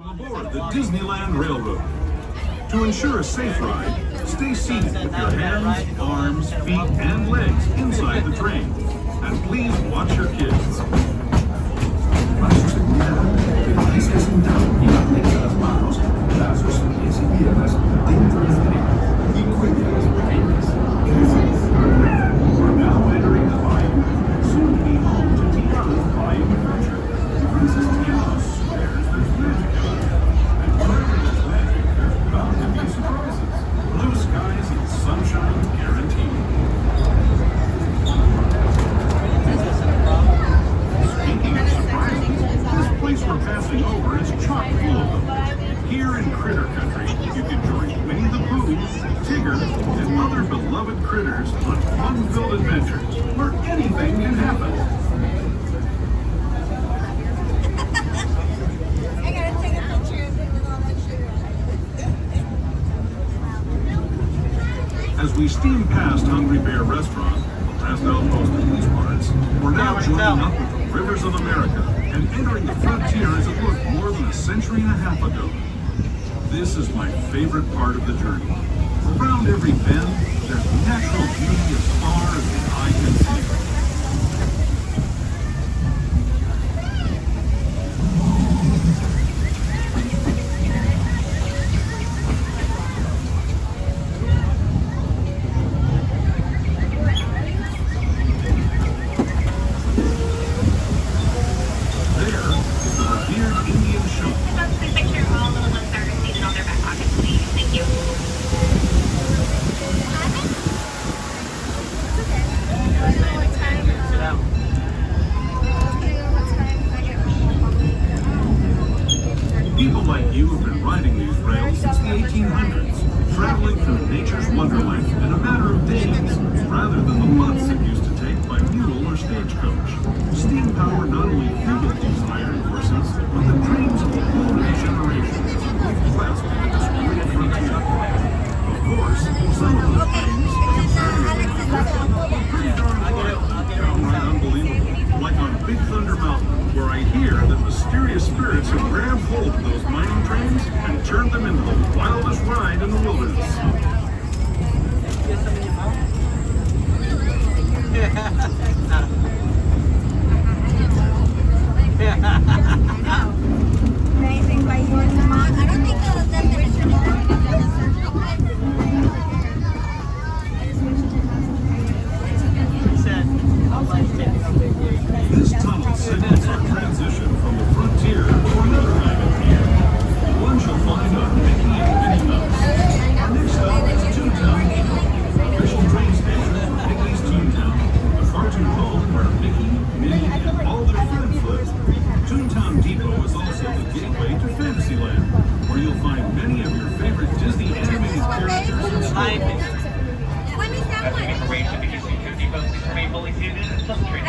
Aboard the Disneyland Railroad. To ensure a safe ride, stay seated with your hands, arms, feet, and legs inside the train. And please watch your kids. Para su seguridad, permanezca sentado y mantenga las manos, brazos, pies y piernas dentro del tren y cuelgue las pequeñas. We're now entering the Bayou, soon to be home to Tiana's Bayou Adventure. Princess Tiana swears there's magic about it. And wherever there's magic, there's bound to be surprises. Blue skies and sunshine guaranteed. Speaking of surprises, this place we're passing over is chock full of them. Here in Critter Country, you can join Winnie the Pooh, Tigger, and other beloved critters on fun-filled adventures where anything can happen. I gotta take a picture of it with all that sugar on it. As we steam past Hungry Bear Restaurant, the last outpost in these parts, we're now joining up with the rivers of America and entering the frontier as it looked more than a century and a half ago. This is my favorite part of the journey. Around every bend, there's natural beauty as far as the eye can see. There is the revered Indian show. Please make sure all little ones are seated on their back pockets, please. Thank you. People like you have been riding these rails since the 1800s, traveling through nature's wonderland in a matter of days, rather than the months it used to take by mule or stagecoach. Steam power not only fueled these iron horses, but the dreams of a whole new generation as it moved west into this great frontier. Of course, some of those dreams were pretty darn wild, downright unbelievable. Like on Big Thunder Mountain, where I hear that mysterious spirits have grabbed hold of those mining trains and turned them into the wildest ride in the wilderness. Amazing by you and your mom. I don't think that This tunnel signals our transition from the frontier to another time of the year. One shall find on Mickey and Minnie Mouse. Our next stop is Toontown Depot, official train station of Mickey's Toontown, the cartoon home where Mickey, Minnie, and all their friends live. Toontown Depot is also the gateway to Fantasyland, where you'll find many of your favorite Disney animated characters and stories. When is that one? Arranged to begin Toontown Depot, please remain fully seated until the train